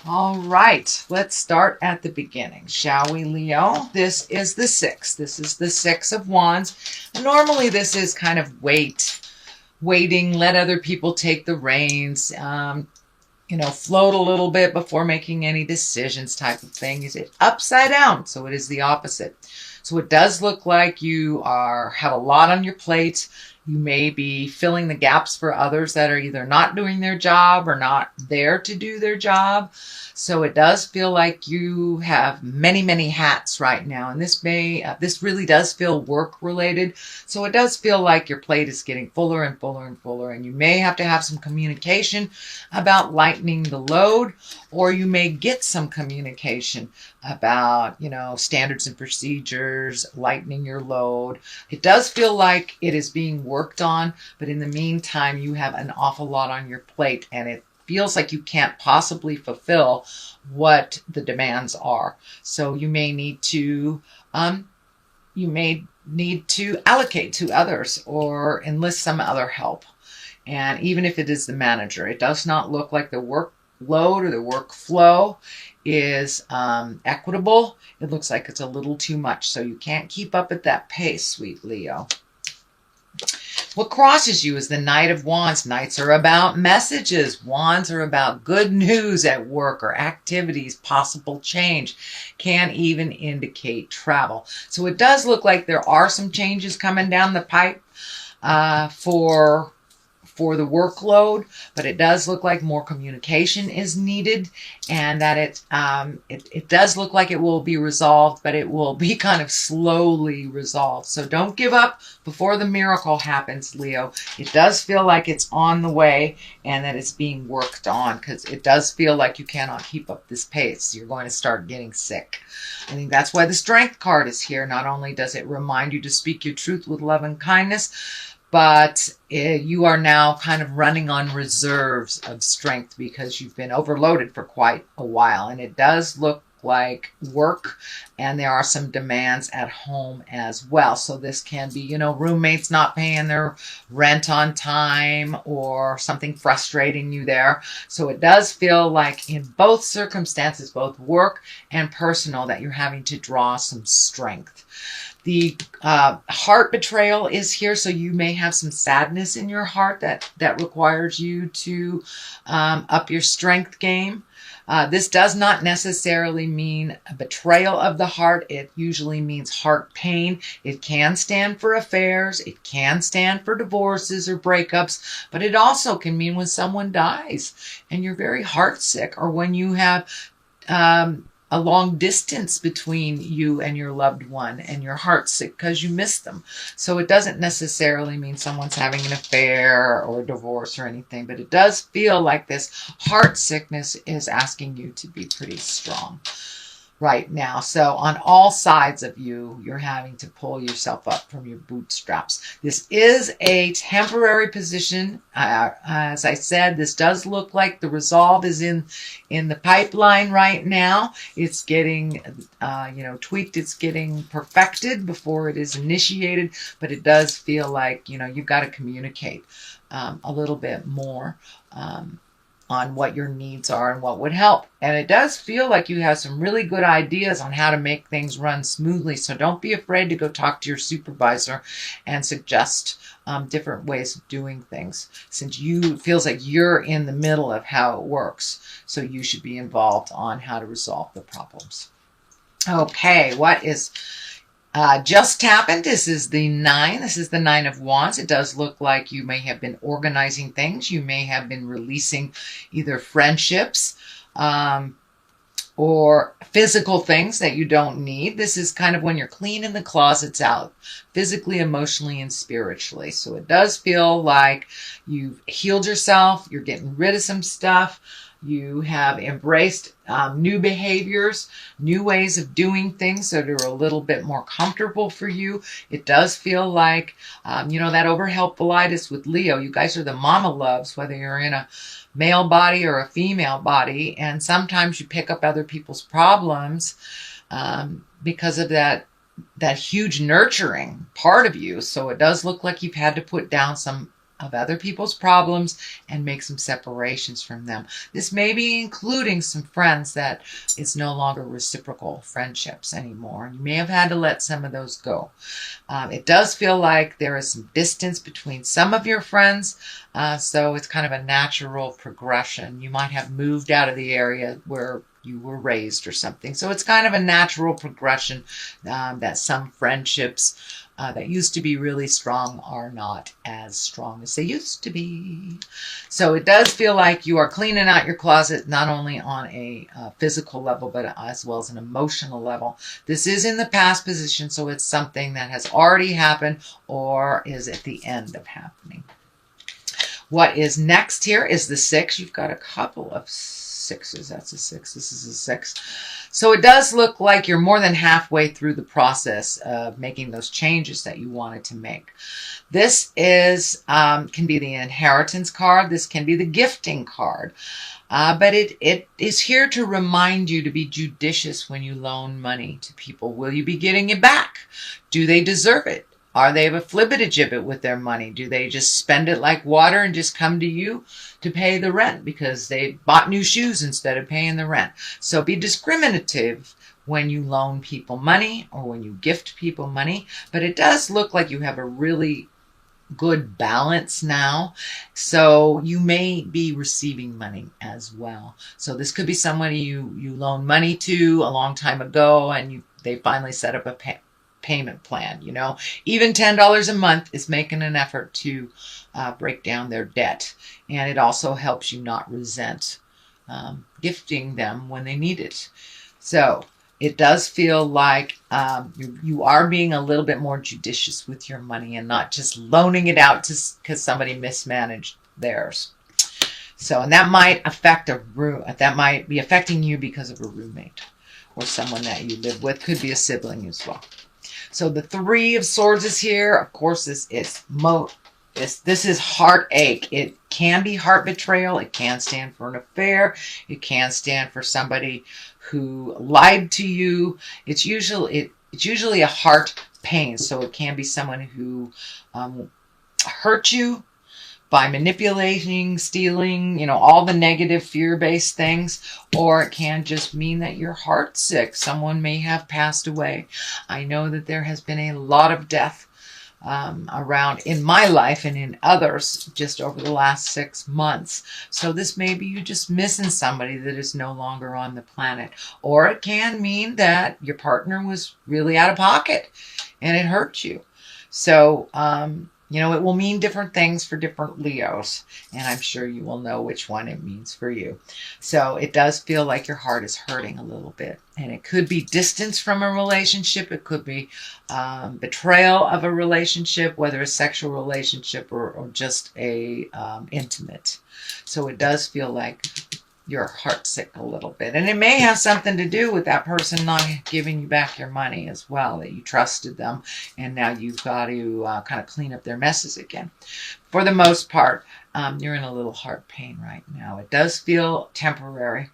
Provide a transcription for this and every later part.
All right, let's start at the beginning, shall we, Leo? This is the six. This is the Six of Wands. Normally, this is kind of waiting, let other people take the reins, float a little bit before making any decisions type of thing. Is it upside down? So it is the opposite. So it does look like you have a lot on your plate. You may be filling the gaps for others that are either not doing their job or not there to do their job. So it does feel like you have many, many hats right now. And this really does feel work related. So it does feel like your plate is getting fuller and fuller and fuller. And you may have to have some communication about lightening the load, or you may get some communication about, standards and procedures, lightening your load. It does feel like it is being worked on, but in the meantime, you have an awful lot on your plate, and it feels like you can't possibly fulfill what the demands are. So you may need to allocate to others or enlist some other help. And even if it is the manager, it does not look like the workload or the workflow is equitable. It looks like it's a little too much. So you can't keep up at that pace, sweet Leo. What crosses you is the Knight of Wands. Knights are about messages. Wands are about good news at work or activities, possible change. Can even indicate travel. So it does look like there are some changes coming down the pipe for the workload, but it does look like more communication is needed, and that it does look like it will be resolved, but it will be kind of slowly resolved. So don't give up before the miracle happens, Leo. It does feel like it's on the way and that it's being worked on, because it does feel like you cannot keep up this pace. You're going to start getting sick. I think that's why the Strength card is here. Not only does it remind you to speak your truth with love and kindness, but you are now kind of running on reserves of strength because you've been overloaded for quite a while. And it does look like work, and there are some demands at home as well. So this can be, roommates not paying their rent on time or something frustrating you there. So it does feel like in both circumstances, both work and personal, that you're having to draw some strength. The heart betrayal is here, so you may have some sadness in your heart that requires you to up your strength game. This does not necessarily mean a betrayal of the heart. It usually means heart pain. It can stand for affairs. It can stand for divorces or breakups, but it also can mean when someone dies and you're very heartsick, or when you have a long distance between you and your loved one and your heart's sick because you miss them. So it doesn't necessarily mean someone's having an affair or a divorce or anything, but it does feel like this heart sickness is asking you to be pretty strong right now. So on all sides of you, you're having to pull yourself up from your bootstraps. This is a temporary position. As I said, this does look like the resolve is in the pipeline right now. It's getting, tweaked. It's getting perfected before it is initiated. But it does feel like, you've got to communicate a little bit more on what your needs are and what would help. And it does feel like you have some really good ideas on how to make things run smoothly. So don't be afraid to go talk to your supervisor and suggest different ways of doing things, since it feels like you're in the middle of how it works. So you should be involved on how to resolve the problems. Okay, what is just happened? This is the 9. This is the 9 of Wands. It does look like you may have been organizing things. You may have been releasing either friendships or physical things that you don't need. This is kind of when you're cleaning the closets out, physically, emotionally, and spiritually. So it does feel like you've healed yourself. You're getting rid of some stuff. You have embraced new behaviors, new ways of doing things that are a little bit more comfortable for you. It does feel like, that overhelpfulitis with Leo. You guys are the mama loves, whether you're in a male body or a female body. And sometimes you pick up other people's problems because of that huge nurturing part of you. So it does look like you've had to put down some of other people's problems and make some separations from them. This may be including some friends that it's no longer reciprocal friendships anymore. You may have had to let some of those go. It does feel like there is some distance between some of your friends, so it's kind of a natural progression. You might have moved out of the area where you were raised or something. So it's kind of a natural progression that some friendships that used to be really strong are not as strong as they used to be. So it does feel like you are cleaning out your closet, not only on a physical level, but as well as an emotional level. This is in the past position, so it's something that has already happened or is at the end of happening. What is next here is the 6. You've got a couple of 6s. That's a 6. This is a 6. So it does look like you're more than halfway through the process of making those changes that you wanted to make. This is can be the inheritance card. This can be the gifting card. But it is here to remind you to be judicious when you loan money to people. Will you be getting it back? Do they deserve it? Are they a flibbertigibbet with their money? Do they just spend it like water and just come to you to pay the rent because they bought new shoes instead of paying the rent? So be discriminative when you loan people money or when you gift people money. But it does look like you have a really good balance now. So you may be receiving money as well. So this could be somebody you loaned money to a long time ago and they finally set up a payment plan. You know, even $10 a month is making an effort to break down their debt, and it also helps you not resent gifting them when they need it. So it does feel like you are being a little bit more judicious with your money and not just loaning it out because somebody mismanaged theirs. So, and that might affect that might be affecting you because of a roommate or someone that you live with. Could be a sibling as well. So the 3 of Swords is here. Of course, this is heartache. It can be heart betrayal. It can stand for an affair. It can stand for somebody who lied to you. It's usually a heart pain. So it can be someone who hurt you by manipulating, stealing, you know, all the negative fear-based things, or it can just mean that you're heart sick. Someone may have passed away. I know that there has been a lot of death around in my life and in others just over the last 6 months. So this may be you just missing somebody that is no longer on the planet. Or it can mean that your partner was really out of pocket and it hurt you. So, you know, it will mean different things for different Leos, and I'm sure you will know which one it means for you. So it does feel like your heart is hurting a little bit, and it could be distance from a relationship. It could be betrayal of a relationship, whether a sexual relationship or just a intimate. So it does feel like you're heartsick a little bit. And it may have something to do with that person not giving you back your money as well, that you trusted them and now you've got to kind of clean up their messes again. For the most part, you're in a little heart pain right now. It does feel temporary,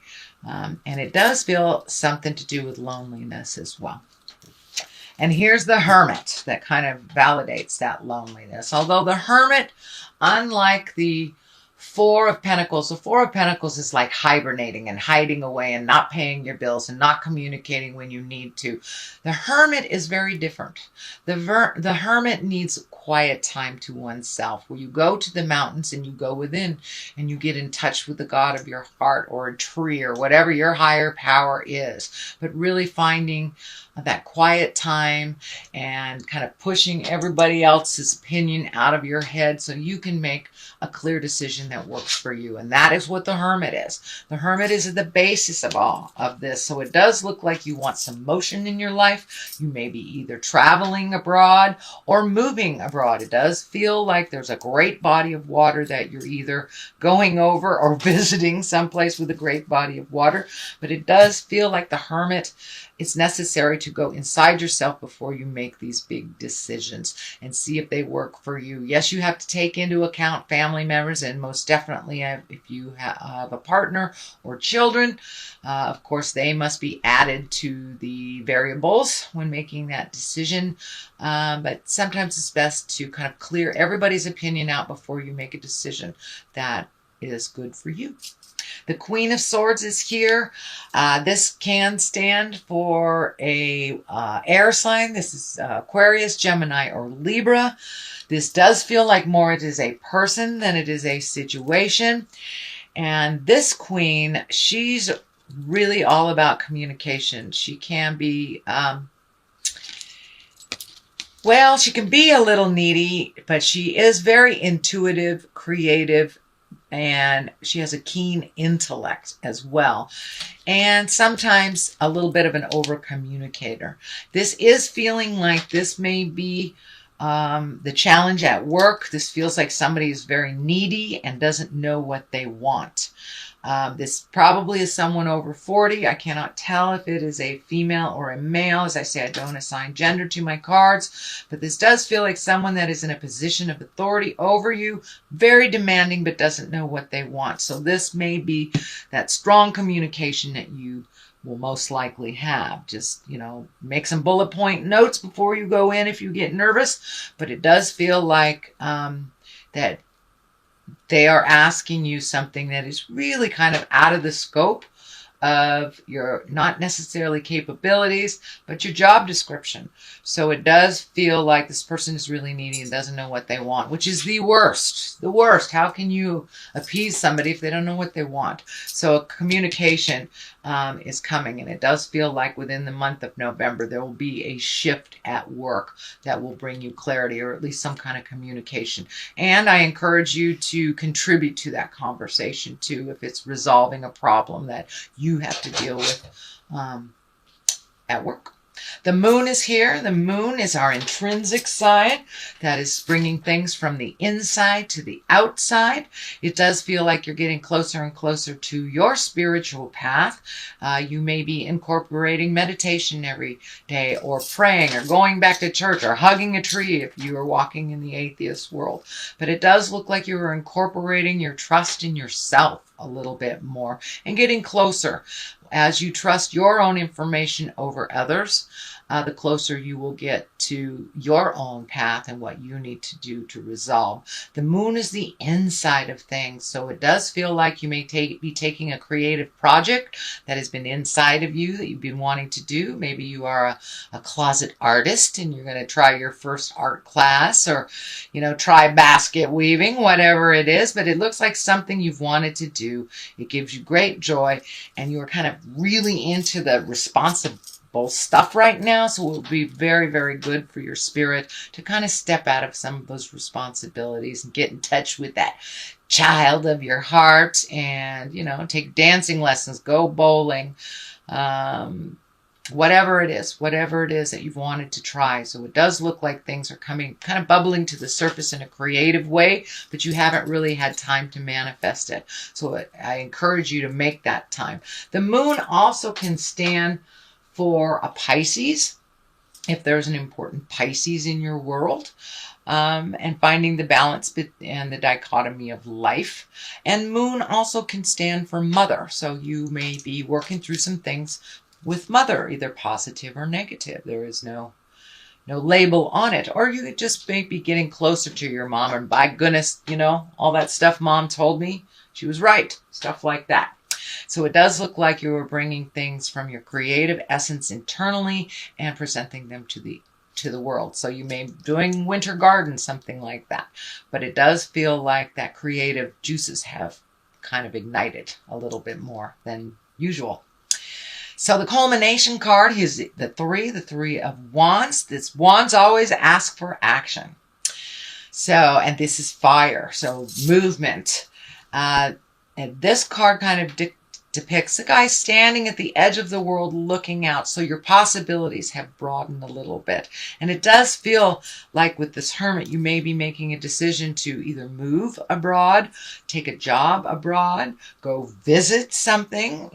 and it does feel something to do with loneliness as well. And here's the Hermit that kind of validates that loneliness. Although the Hermit, unlike the 4 of Pentacles. The 4 of Pentacles is like hibernating and hiding away and not paying your bills and not communicating when you need to. The Hermit is very different. The Hermit needs quiet time to oneself, where you go to the mountains and you go within and you get in touch with the God of your heart or a tree or whatever your higher power is. But really finding that quiet time and kind of pushing everybody else's opinion out of your head so you can make a clear decision that works for you. And that is what the Hermit is. The Hermit is at the basis of all of this. So it does look like you want some motion in your life. You may be either traveling abroad or moving abroad. It does feel like there's a great body of water that you're either going over or visiting someplace with a great body of water. But it does feel like the Hermit, it's necessary to go inside yourself before you make these big decisions and see if they work for you. Yes, you have to take into account family members and most most definitely if you have a partner or children, of course, they must be added to the variables when making that decision. But sometimes it's best to kind of clear everybody's opinion out before you make a decision that is good for you. The Queen of Swords is here. This can stand for a air sign. This is Aquarius, Gemini, or Libra. This does feel like more it is a person than it is a situation. And this queen, she's really all about communication. She can be, well, she can be a little needy, but she is very intuitive, creative, and she has a keen intellect as well. And sometimes a little bit of an over communicator. This is feeling like this may be the challenge at work. This feels like somebody is very needy and doesn't know what they want. This probably is someone over 40. I cannot tell if it is a female or a male. As I say, I don't assign gender to my cards, but this does feel like someone that is in a position of authority over you, very demanding, but doesn't know what they want. So this may be that strong communication that you will most likely have. Just, make some bullet point notes before you go in if you get nervous, but it does feel like that they are asking you something that is really kind of out of the scope of your, not necessarily capabilities, but your job description. So it does feel like this person is really needy and doesn't know what they want, which is the worst. The worst. How can you appease somebody if they don't know what they want? So communication is coming, and it does feel like within the month of November there will be a shift at work that will bring you clarity, or at least some kind of communication. And I encourage you to contribute to that conversation too, if it's resolving a problem that you have to deal with at work. The moon is here. The moon is our intrinsic side that is bringing things from the inside to the outside. It does feel like you're getting closer and closer to your spiritual path. You may be incorporating meditation every day, or praying, or going back to church, or hugging a tree if you are walking in the atheist world. But it does look like you are incorporating your trust in yourself a little bit more and getting closer. As you trust your own information over others, the closer you will get to your own path and what you need to do to resolve. The moon is the inside of things, so it does feel like you may be taking a creative project that has been inside of you that you've been wanting to do. Maybe you are a closet artist and you're going to try your first art class, or try basket weaving, whatever it is, but it looks like something you've wanted to do. It gives you great joy, and you're kind of really into the responsible stuff right now, so it will be very, very good for your spirit to kind of step out of some of those responsibilities and get in touch with that child of your heart, and take dancing lessons, go bowling, whatever it is that you've wanted to try. So it does look like things are coming, kind of bubbling to the surface in a creative way, but you haven't really had time to manifest it. So I encourage you to make that time. The moon also can stand for a Pisces, if there's an important Pisces in your world, and finding the balance and the dichotomy of life. And moon also can stand for mother, so you may be working through some things with mother, either positive or negative. There is no label on it. Or you could just be getting closer to your mom, and by goodness, all that stuff mom told me, she was right, stuff like that. So it does look like you are bringing things from your creative essence internally and presenting them to the world. So you may be doing winter garden, something like that. But it does feel like that creative juices have kind of ignited a little bit more than usual. So the culmination card is the three of wands. This wands always ask for action. So, and this is fire, so movement. And this card kind of depicts a guy standing at the edge of the world looking out. So your possibilities have broadened a little bit. And it does feel like with this hermit, you may be making a decision to either move abroad, take a job abroad, go visit something,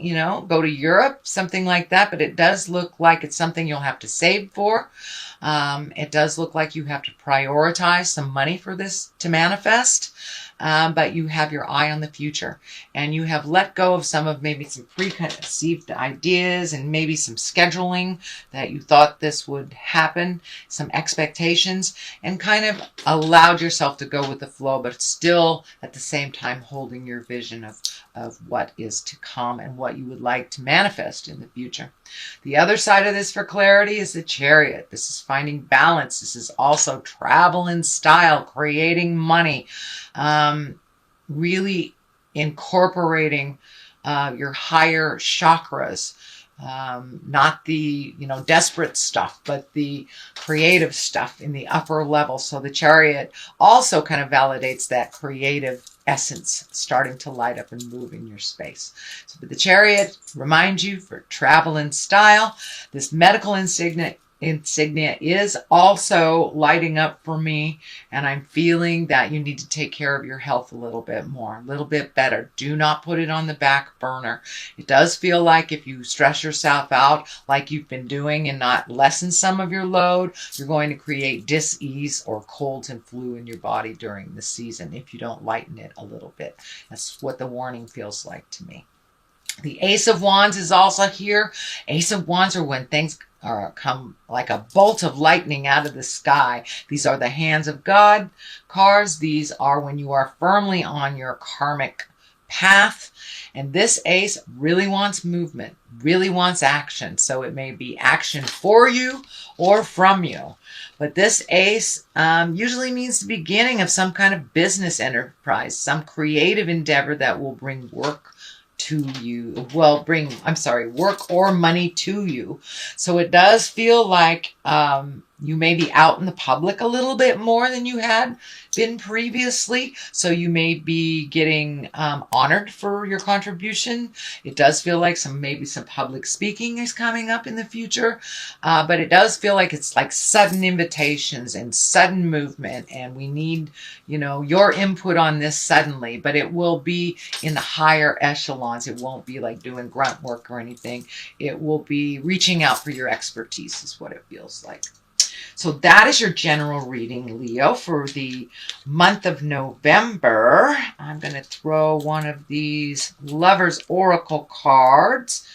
go to Europe, something like that. But it does look like it's something you'll have to save for. It does look like you have to prioritize some money for this to manifest. but you have your eye on the future, and you have let go of some of maybe some preconceived ideas and maybe some scheduling that you thought this would happen, some expectations, and kind of allowed yourself to go with the flow, but still at the same time holding your vision of what is to come and what you would like to manifest in the future. The other side of this for clarity is the Chariot. This is finding balance. This is also travel in style, creating money, really incorporating your higher chakras. Not the, desperate stuff, but the creative stuff in the upper level. So the Chariot also kind of validates that creative essence starting to light up and move in your space. So but the Chariot reminds you for travel and style. This medical insignia is also lighting up for me, and I'm feeling that you need to take care of your health a little bit more, a little bit better. Do not put it on the back burner. It does feel like if you stress yourself out like you've been doing and not lessen some of your load, you're going to create dis-ease or colds and flu in your body during the season if you don't lighten it a little bit. That's what the warning feels like to me. The Ace of Wands is also here. Ace of Wands are when things come like a bolt of lightning out of the sky. These are the hands of God cards. These are when you are firmly on your karmic path. And this ace really wants movement, really wants action. So it may be action for you or from you. But this ace usually means the beginning of some kind of business enterprise, some creative endeavor that will bring work to you, work or money to you. So it does feel like you may be out in the public a little bit more than you had been previously. So you may be getting honored for your contribution. It does feel like maybe some public speaking is coming up in the future. But it does feel like it's like sudden invitations and sudden movement. And we need, your input on this suddenly, but it will be in the higher echelons. It won't be like doing grunt work or anything. It will be reaching out for your expertise is what it feels like. So that is your general reading, Leo, for the month of November. I'm going to throw one of these Lovers Oracle cards.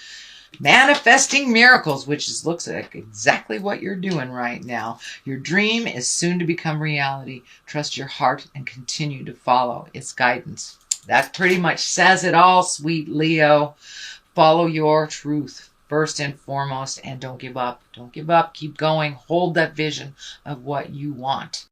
Manifesting miracles, which looks like exactly what you're doing right now. Your dream is soon to become reality. Trust your heart and continue to follow its guidance. That pretty much says it all, sweet Leo. Follow your truth first and foremost, and don't give up. Don't give up. Keep going. Hold that vision of what you want.